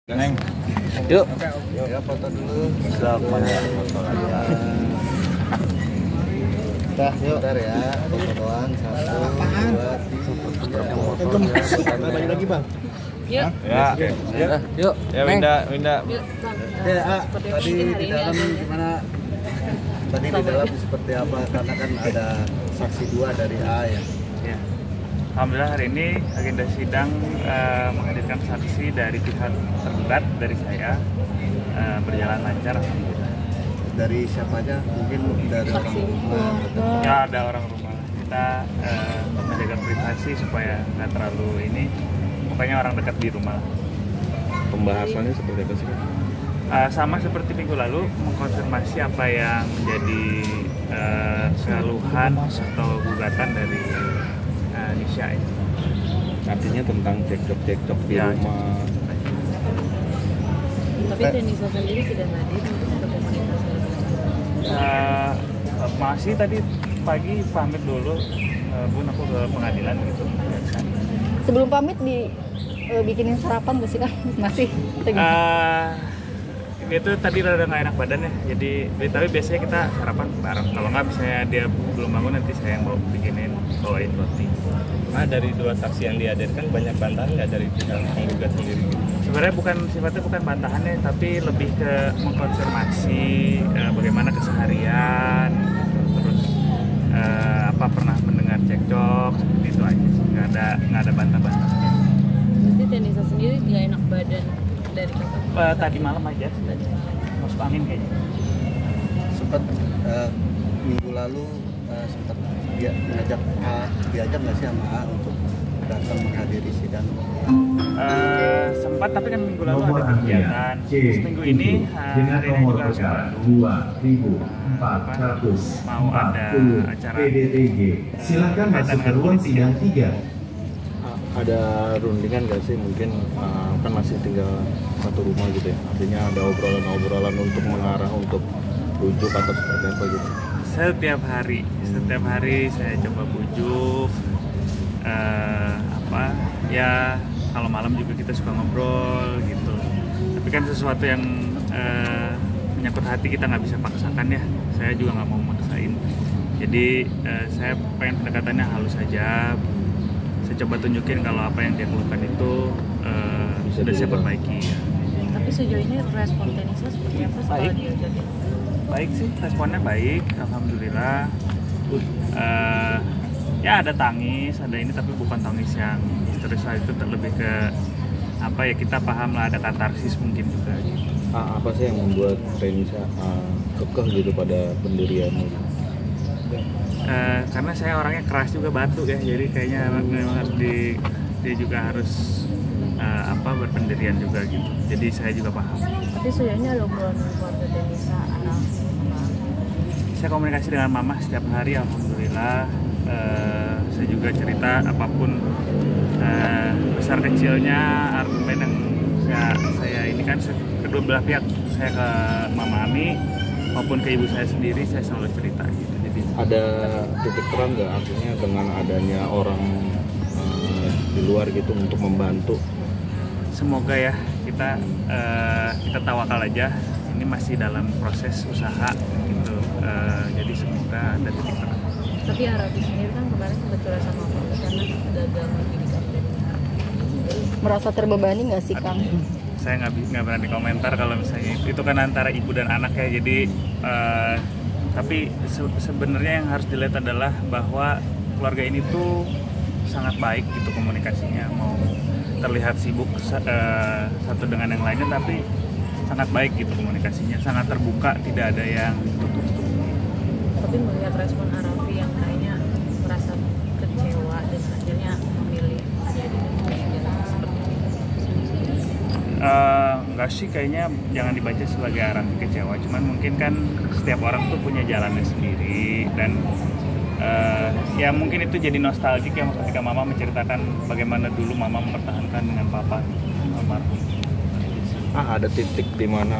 Neng, yuk. Ya foto dulu. Silakan ya foto aja. Dah, yuk. Bentar ya, fotoan 1, 2, 3. Balik lagi bang. Yuk. Ya, yuk. Ya, Winda. Yuk, Bang. Ya, tadi di dalam gimana? Tadi di dalam seperti apa? Karena kan ada saksi 2 dari A ya. Ya. Alhamdulillah hari ini agenda sidang menghadirkan saksi dari pihak tergugat dari saya berjalan lancar. Alhamdulillah. Dari siapa aja? Mungkin dari orang rumah. Ya ada orang rumah. Kita menjaga privasi supaya nggak terlalu ini. Pokoknya orang dekat di rumah. Pembahasannya seperti apa sih? Sama seperti minggu lalu mengkonfirmasi apa yang menjadi keluhan atau gugatan dari Nisha ini. Artinya tentang cekcok di Ya, rumah. Tapi Denisa sendiri tidak hadir untuk ada komunikasi. Masih tadi pagi pamit dulu, Bun, aku ke pengadilan gitu. Sebelum pamit bikinin sarapan gak sih Kang? Masih? Itu tadi rada nggak enak badan ya, jadi tapi biasanya kita sarapan bareng. Kalau nggak misalnya dia belum bangun nanti saya yang bawain roti. Dari 2 saksi yang dihadirkan banyak bantahan nggak dari pihak penggugat sendiri? Sebenarnya sifatnya bukan bantahannya, tapi lebih ke mengkonfirmasi bagaimana keseharian, terus apa pernah mendengar cekcok seperti itu aja sih. Nggak ada bantah-bantah. Berarti Denisa sendiri nggak enak badan dari kapan? Tadi malam aja masuk angin kayaknya. Sempat minggu lalu sempat diajak nggak sih sama A untuk datang menghadiri sidang? Sempat, tapi kan minggu lalu ada kegiatan. Terus minggu ini hari ini juga harus mau ada acara Silakan masuk ke ruang sidang 3. Ada rundingan nggak sih? Mungkin kan masih tinggal satu rumah gitu ya. Artinya ada obrolan-obrolan untuk mengarah untuk rujuk atau seperti apa gitu. Setiap hari saya coba bujuk ya kalau malam juga kita suka ngobrol gitu, tapi kan sesuatu yang menyangkut hati kita nggak bisa paksakan ya. Saya juga nggak mau maksain, jadi saya pengen pendekatannya halus saja. Saya coba tunjukin kalau apa yang dia keluhkan itu sudah saya perbaiki ya. Tapi sejauh ini respon Denisa seperti apa setelah diajakin? Baik sih, responnya baik, alhamdulillah. Ya ada tangis, ada ini, tapi bukan tangis yang histeris lah, itu lebih ke apa ya, kita paham lah, ada katarsis mungkin juga. Apa sih yang membuat Denisa kekeh gitu pada pendiriannya? Karena saya orangnya keras juga, batu ya, jadi kayaknya memang harus dia juga harus berpendirian juga gitu. Jadi saya juga paham. Tapi sejauh ini ada obrolan keluarga Denisa, anak apa? Saya komunikasi dengan mama setiap hari, alhamdulillah. Saya juga cerita apapun besar kecilnya argumen yang saya ini kan kedua belah pihak, saya ke Mama Ami maupun ke ibu saya sendiri, saya selalu cerita gitu. Jadi ada titik terang nggak, artinya dengan adanya orang di luar gitu untuk membantu? semoga ya, kita tawakal aja, ini masih dalam proses usaha gitu, jadi semoga ada titik terang. Tapi Arafi sendiri kan kemarin sempat curhat sama aku karena gagal pendidikan. Merasa terbebani nggak sih Kang? Saya nggak berani komentar kalau misalnya itu kan antara ibu dan anak ya, jadi tapi sebenarnya yang harus dilihat adalah bahwa keluarga ini tuh sangat baik gitu komunikasinya, mau terlihat sibuk satu dengan yang lainnya, tapi sangat baik gitu komunikasinya, sangat terbuka, tidak ada yang tutup-tutup. Tapi melihat respon Arafi yang kayaknya merasa kecewa dan akhirnya memilih jadi seperti itu. Enggak sih, kayaknya jangan dibaca sebagai Arafi kecewa, cuman mungkin kan setiap orang tuh punya jalannya sendiri, dan ya mungkin itu jadi nostalgik ya ketika mama menceritakan bagaimana dulu mama mempertahankan dengan papa almarhum. Ada titik di mana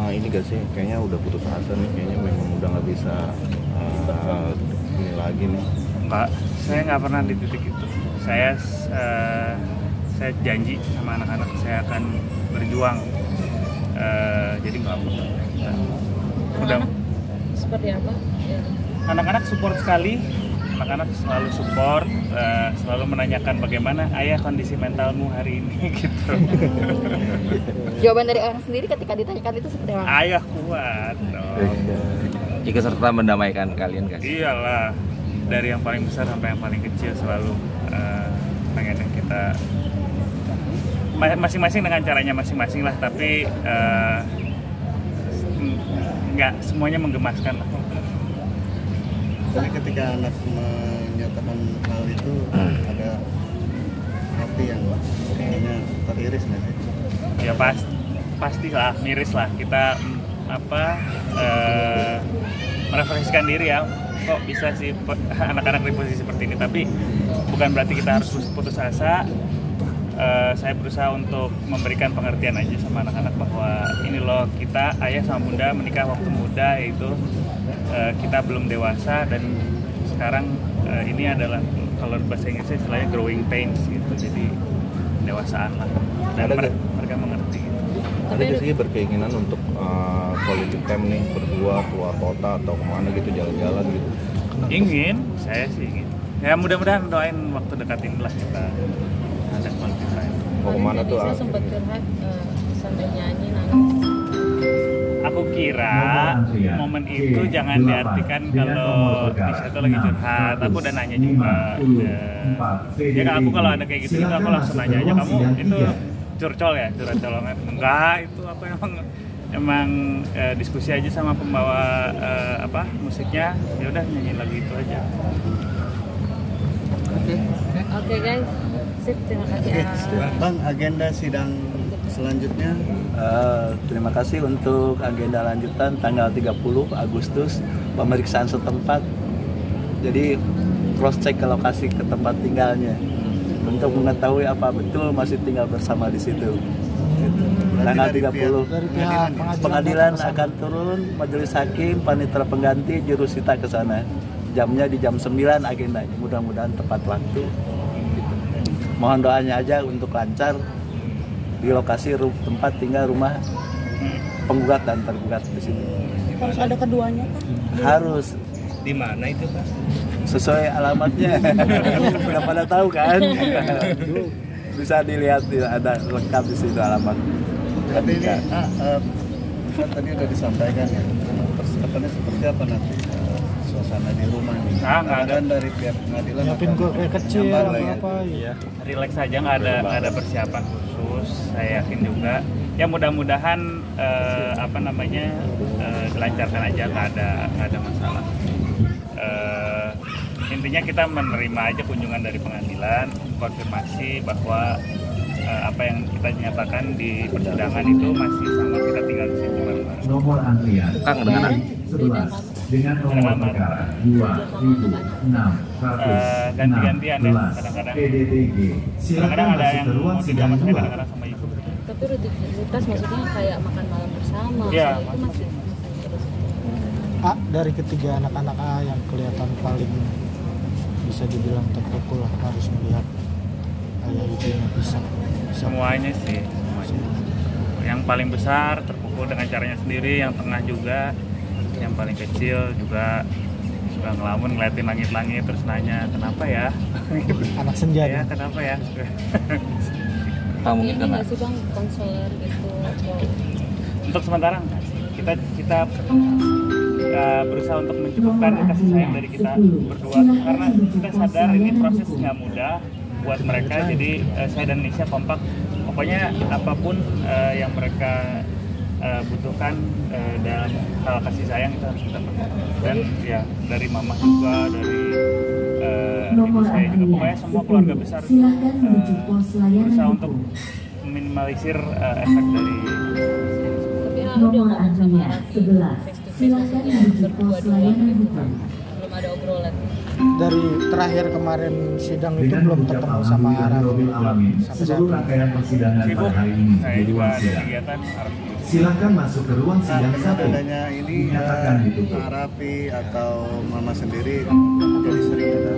ini gak sih, kayaknya udah putus asa nih, kayaknya memang udah nggak bisa ini lagi nih? Enggak, saya nggak pernah di titik itu. Saya janji sama anak-anak saya akan berjuang. Jadi nggak apa-apa kita udah. Seperti apa? Ya. Anak-anak support sekali, anak-anak selalu support, selalu menanyakan bagaimana ayah kondisi mentalmu hari ini gitu. Jawaban dari orang sendiri ketika ditanyakan itu seperti apa? Ayah kuat dong. Ikut serta mendamaikan kalian guys. Iyalah, dari yang paling besar sampai yang paling kecil selalu pengen kita masing-masing dengan caranya masing-masing lah, tapi nggak semuanya menggemaskan lah. Tapi ketika anak menyatakan hal itu ada hati yang kayaknya teriris nggak sih? Ya pastilah miris lah kita merefleksikan diri ya, kok bisa sih anak-anak di posisi seperti ini, tapi bukan berarti kita harus putus asa. Saya berusaha untuk memberikan pengertian aja sama anak-anak bahwa ini loh, kita ayah sama bunda menikah waktu muda, yaitu kita belum dewasa, dan sekarang ini adalah kalau bahasa Inggrisnya istilahnya growing pains gitu, jadi dewasaan lah, dan mereka mengerti gitu. Ada gak sih berkeinginan untuk quality time nih berdua keluar kota atau kemana gitu, jalan-jalan gitu? Ingin, saya sih ingin. Ya mudah-mudahan doain waktu dekat inilah kita ada quality time. Mau kemana tuh? Saya sempat curhat sambil nyanyi nangis. Aku kira momen itu jangan diartikan kalau di situ lagi curhat. Aku udah nanya juga. Ya aku kalau ada kayak gitu aku langsung nanya aja, kamu itu curcol ya, curhat-colongan? Enggak, itu aku emang diskusi aja sama pembawa musiknya. Ya udah nyanyiin lagu itu aja. Oke guys, sip, terima kasih. Bang, agenda sidang selanjutnya? Terima kasih untuk agenda lanjutan tanggal 30 Agustus, pemeriksaan setempat. Jadi cross check ke lokasi ke tempat tinggalnya untuk mengetahui apa betul masih tinggal bersama di situ. Tanggal 30 pengadilan akan turun, majelis hakim, panitera pengganti, jurusita ke sana. Jamnya di jam 9 agendanya, mudah-mudahan tepat waktu. Mohon doanya aja untuk lancar di lokasi tempat tinggal rumah penggugat dan tergugat di sini. Harus ada keduanya kan? Harus. Di mana itu Pak? Sesuai alamatnya. Udah pada tahu kan? Bisa dilihat, ada lengkap di situ alamat. Tapi ini kan tadi udah disampaikan ya, persiapannya seperti apa nanti suasana di rumah nih? Nggak ada. Kan dari pihak pengadilan nyiapin akan kayak kecil apa Iya, relax aja, nggak ada persiapan khusus. Saya yakin juga. Ya mudah-mudahan dilancarkan aja, nggak ada masalah. Intinya kita menerima aja kunjungan dari pengadilan, konfirmasi bahwa apa yang kita nyatakan di persidangan itu masih sama, kita tinggal di sini bareng-bareng. Nomor antrian Kang dengan 11 dengan nomor perkara 2600 ganti-gantian ya kadang-kadang. PDTG. Kadang-kadang ada yang ke ruang mau sidang sama saya, 2. kadang-kadang sama ibu. Tapi rutinitas maksudnya kayak makan malam bersama, Iya, itu masih terus. dari ketiga anak-anak yang kelihatan paling bisa dibilang terpukul harus melihat ayah ibunya bisa. Semuanya sih, semuanya. Yang paling besar terpukul dengan caranya sendiri, yang tengah juga, yang paling kecil juga suka ngelamun ngeliatin langit-langit terus nanya kenapa ya? Anak senja Ya kenapa ya? Kamu Ini kena. nggak sih bang konselor gitu? Untuk sementara enggak sih. Kita berusaha untuk mencukupkan kasih sayang dari kita berdua, karena kita sadar ini proses nggak mudah buat mereka. Jadi saya dan Nisha kompak, pokoknya apapun yang mereka butuhkan dalam hal kasih sayang itu harus kita penuhi. Dan ya dari mama juga, dari ibu saya juga, pokoknya semua keluarga besar berusaha untuk meminimalisir efek dari. Tapi udah ngomong sama Raffi face to face, maksudnya berdua-dua gitu, belum ada obrolan. dari terakhir kemarin sidang itu belum ketemu sama Raffi sampai saat ini. Rangkaian persidangan Sibuk, pada hari ini saya di juga ruang ada sidang. kegiatan. Silakan masuk ke ruang sidang Dengan 1. adanya ini Dinyatakan ditutup. Raffi atau mama sendiri jadi sering ada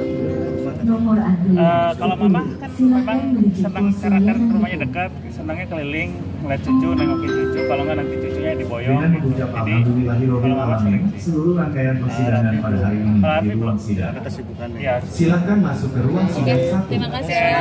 Kalau mama kan memang senang karena kan rumahnya dekat, senangnya keliling. ngeliat cucu, nengokin cucu, kalau nggak nanti cucunya diboyong. Dengan mengucap Jadi alhamdulillahirabbil kalau nggak sering alamin, sih. seluruh rangkaian persidangan pada hari ini Kalau di Afif ruang belum sidang. Ada kesibukan Ya. Silakan masuk ke ruang sidang 1. Terima kasih. Ya.